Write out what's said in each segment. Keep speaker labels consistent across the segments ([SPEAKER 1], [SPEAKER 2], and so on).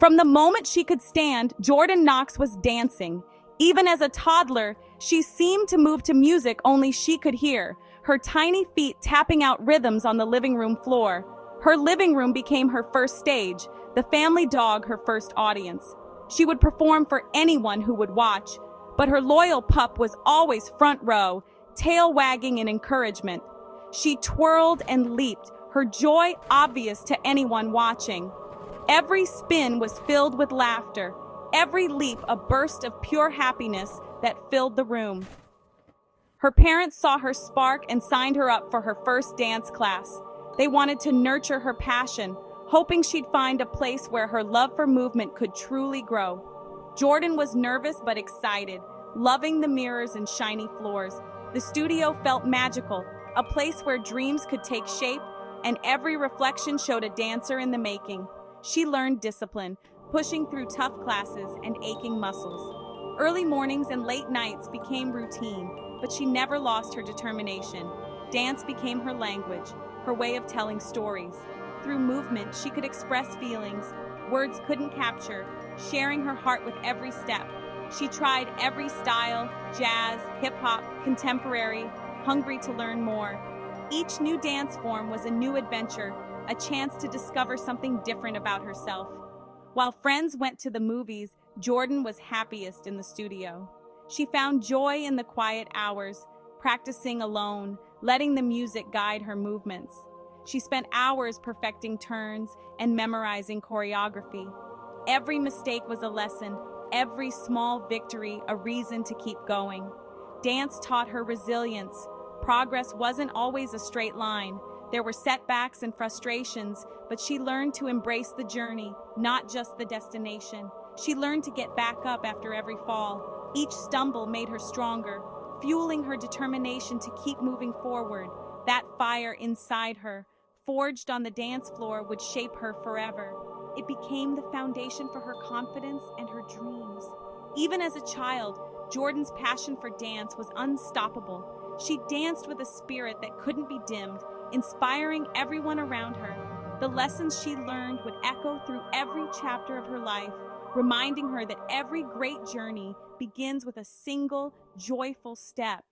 [SPEAKER 1] From the moment she could stand, Jordan Knox was dancing. Even as a toddler, she seemed to move to music only she could hear, her tiny feet tapping out rhythms on the living room floor. Her living room became her first stage, the family dog her first audience. She would perform for anyone who would watch, but her loyal pup was always front row, tail wagging in encouragement. She twirled and leaped, her joy obvious to anyone watching. Every spin was filled with laughter, every leap a burst of pure happiness that filled the room. Her parents saw her spark and signed her up for her first dance class. They wanted to nurture her passion, hoping she'd find a place where her love for movement could truly grow. Jordan was nervous but excited, loving the mirrors and shiny floors. The studio felt magical, a place where dreams could take shape, and every reflection showed a dancer in the making. She learned discipline, pushing through tough classes and aching muscles. Early mornings and late nights became routine, but she never lost her determination. Dance became her language, her way of telling stories. Through movement, she could express feelings words couldn't capture, sharing her heart with every step. She tried every style, jazz, hip-hop, contemporary, hungry to learn more. Each new dance form was a new adventure, a chance to discover something different about herself. While friends went to the movies, Jordan was happiest in the studio. She found joy in the quiet hours, practicing alone, letting the music guide her movements. She spent hours perfecting turns and memorizing choreography. Every mistake was a lesson, every small victory a reason to keep going. Dance taught her resilience. Progress wasn't always a straight line. There were setbacks and frustrations, but she learned to embrace the journey, not just the destination. She learned to get back up after every fall. Each stumble made her stronger, fueling her determination to keep moving forward. That fire inside her, forged on the dance floor, would shape her forever. It became the foundation for her confidence and her dreams. Even as a child, Jordan's passion for dance was unstoppable. She danced with a spirit that couldn't be dimmed, inspiring everyone around her. The lessons she learned would echo through every chapter of her life, reminding her that every great journey begins with a single, joyful step.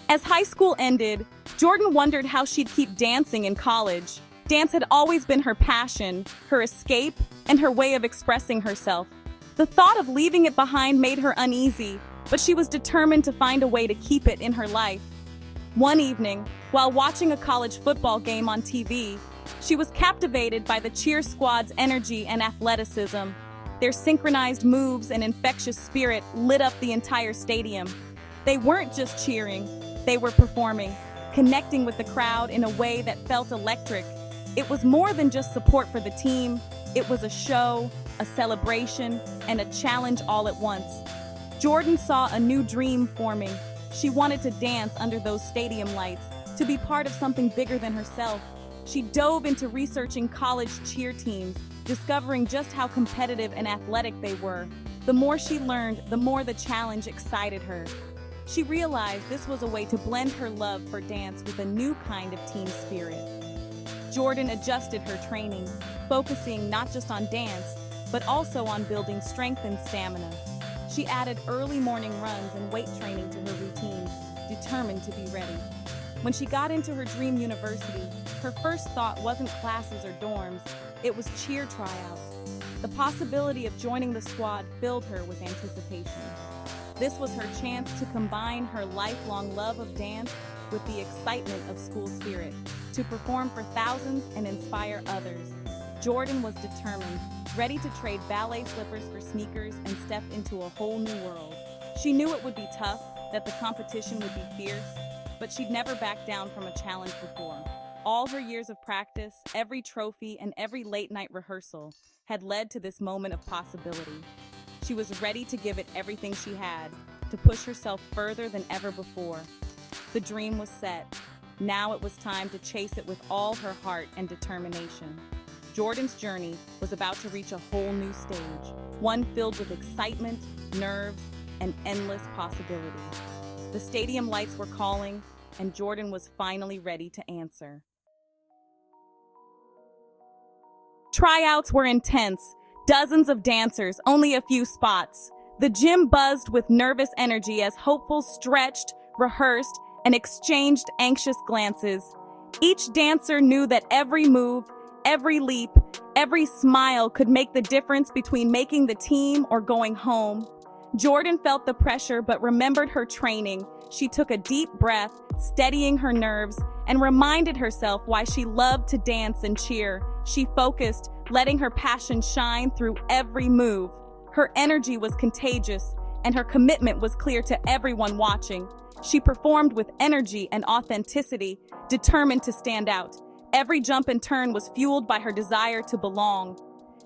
[SPEAKER 1] As high school ended, Jordan wondered how she'd keep dancing in college. Dance had always been her passion, her escape, and her way of expressing herself. The thought of leaving it behind made her uneasy, but she was determined to find a way to keep it in her life. One evening, while watching a college football game on TV, she was captivated by the cheer squad's energy and athleticism. Their synchronized moves and infectious spirit lit up the entire stadium. They weren't just cheering, they were performing, connecting with the crowd in a way that felt electric. It was more than just support for the team. It was a show, a celebration, and a challenge all at once. Jordan saw a new dream forming. She wanted to dance under those stadium lights, to be part of something bigger than herself. She dove into researching college cheer teams, discovering just how competitive and athletic they were. The more she learned, the more the challenge excited her. She realized this was a way to blend her love for dance with a new kind of team spirit. Jordan adjusted her training, focusing not just on dance, but also on building strength and stamina. She added early morning runs and weight training to her routine, determined to be ready. When she got into her dream university, her first thought wasn't classes or dorms, it was cheer tryouts. The possibility of joining the squad filled her with anticipation. This was her chance to combine her lifelong love of dance with the excitement of school spirit, to perform for thousands and inspire others. Jordan was determined, ready to trade ballet slippers for sneakers and step into a whole new world. She knew it would be tough, that the competition would be fierce, but she'd never backed down from a challenge before. All her years of practice, every trophy, and every late-night rehearsal had led to this moment of possibility. She was ready to give it everything she had, to push herself further than ever before. The dream was set. Now it was time to chase it with all her heart and determination. Jordan's journey was about to reach a whole new stage, one filled with excitement, nerves, and endless possibility. The stadium lights were calling, and Jordan was finally ready to answer. Tryouts were intense. Dozens of dancers, only a few spots. The gym buzzed with nervous energy as hopefuls stretched, rehearsed, and exchanged anxious glances. Each dancer knew that every move, every leap, every smile could make the difference between making the team or going home. Jordan felt the pressure but remembered her training. She took a deep breath, steadying her nerves, and reminded herself why she loved to dance and cheer. She focused, letting her passion shine through every move. Her energy was contagious, and her commitment was clear to everyone watching. She performed with energy and authenticity, determined to stand out. Every jump and turn was fueled by her desire to belong.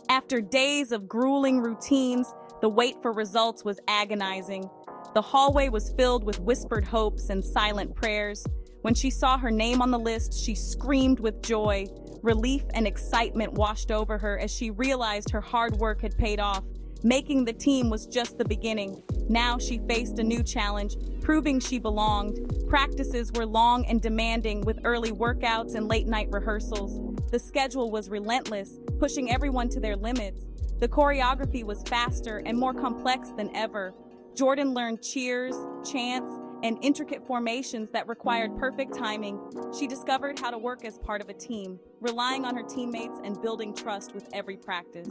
[SPEAKER 1] After days of grueling routines, the wait for results was agonizing. The hallway was filled with whispered hopes and silent prayers. When she saw her name on the list, she screamed with joy. Relief and excitement washed over her as she realized her hard work had paid off. Making the team was just the beginning. Now she faced a new challenge, proving she belonged. Practices were long and demanding, with early workouts and late-night rehearsals. The schedule was relentless, pushing everyone to their limits. The choreography was faster and more complex than ever. Jordan learned cheers, chants, and intricate formations that required perfect timing. She discovered how to work as part of a team, relying on her teammates and building trust with every practice.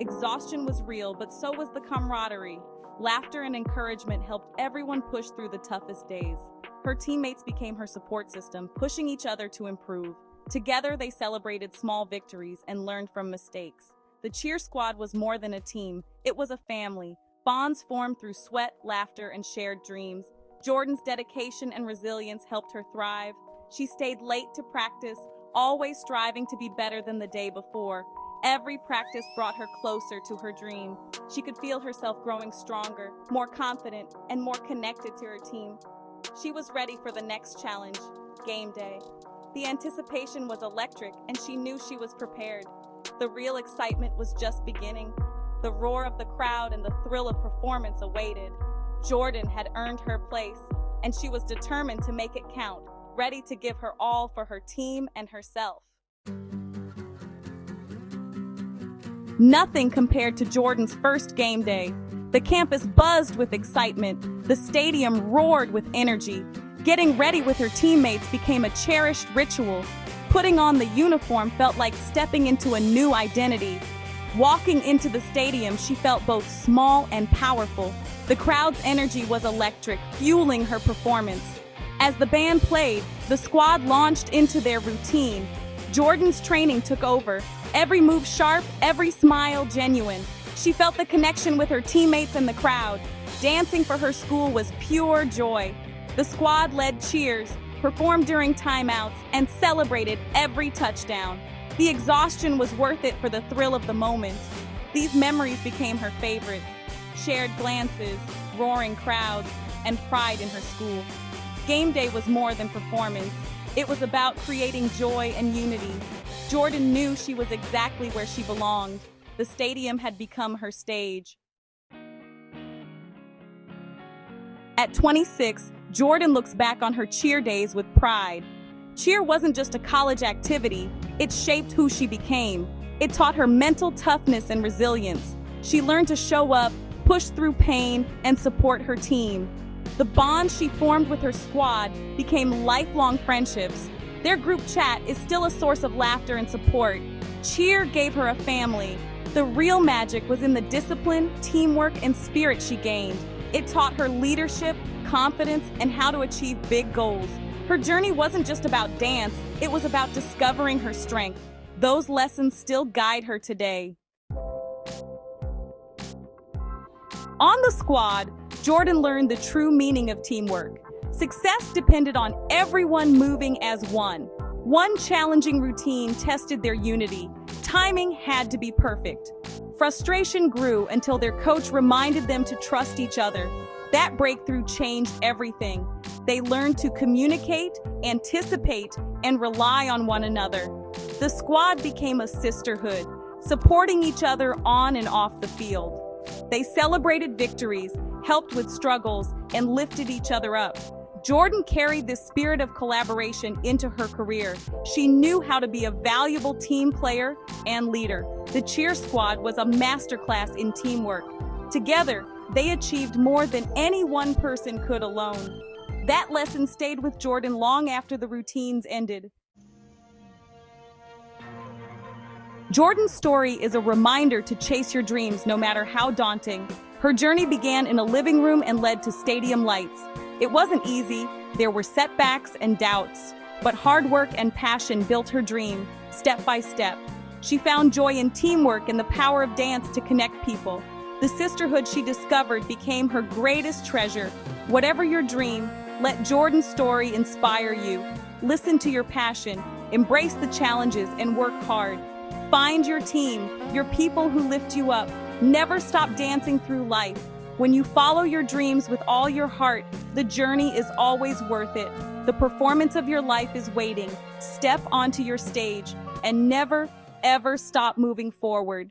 [SPEAKER 1] Exhaustion was real, but so was the camaraderie. Laughter and encouragement helped everyone push through the toughest days. Her teammates became her support system, pushing each other to improve. Together, they celebrated small victories and learned from mistakes. The cheer squad was more than a team. It was a family. Bonds formed through sweat, laughter, and shared dreams. Jordan's dedication and resilience helped her thrive. She stayed late to practice, always striving to be better than the day before. Every practice brought her closer to her dream. She could feel herself growing stronger, more confident, and more connected to her team. She was ready for the next challenge, game day. The anticipation was electric, and she knew she was prepared. The real excitement was just beginning. The roar of the crowd and the thrill of performance awaited. Jordan had earned her place, and she was determined to make it count, ready to give her all for her team and herself. Nothing compared to Jordan's first game day. The campus buzzed with excitement. The stadium roared with energy. Getting ready with her teammates became a cherished ritual. Putting on the uniform felt like stepping into a new identity. Walking into the stadium, she felt both small and powerful. The crowd's energy was electric, fueling her performance. As the band played, the squad launched into their routine. Jordan's training took over, every move sharp, every smile genuine. She felt the connection with her teammates and the crowd. Dancing for her school was pure joy. The squad led cheers, performed during timeouts, and celebrated every touchdown. The exhaustion was worth it for the thrill of the moment. These memories became her favorites. Shared glances, roaring crowds, and pride in her school. Game day was more than performance. It was about creating joy and unity. Jordan knew she was exactly where she belonged. The stadium had become her stage. At 26, Jordan looks back on her cheer days with pride. Cheer wasn't just a college activity, it shaped who she became. It taught her mental toughness and resilience. She learned to show up, push through pain, and support her team. The bond she formed with her squad became lifelong friendships. Their group chat is still a source of laughter and support. Cheer gave her a family. The real magic was in the discipline, teamwork, and spirit she gained. It taught her leadership, confidence, and how to achieve big goals. Her journey wasn't just about dance, it was about discovering her strength. Those lessons still guide her today. On the squad, Jordan learned the true meaning of teamwork. Success depended on everyone moving as one. One challenging routine tested their unity. Timing had to be perfect. Frustration grew until their coach reminded them to trust each other. That breakthrough changed everything. They learned to communicate, anticipate, and rely on one another. The squad became a sisterhood, supporting each other on and off the field. They celebrated victories, helped with struggles, and lifted each other up. Jordan carried this spirit of collaboration into her career. She knew how to be a valuable team player and leader. The cheer squad was a masterclass in teamwork. Together, they achieved more than any one person could alone. That lesson stayed with Jordan long after the routines ended. Jordan's story is a reminder to chase your dreams no matter how daunting. Her journey began in a living room and led to stadium lights. It wasn't easy, there were setbacks and doubts, but hard work and passion built her dream, step by step. She found joy in teamwork and the power of dance to connect people. The sisterhood she discovered became her greatest treasure. Whatever your dream, let Jordan's story inspire you. Listen to your passion, embrace the challenges, and work hard. Find your team, your people who lift you up. Never stop dancing through life. When you follow your dreams with all your heart, the journey is always worth it. The performance of your life is waiting. Step onto your stage and never, ever stop moving forward.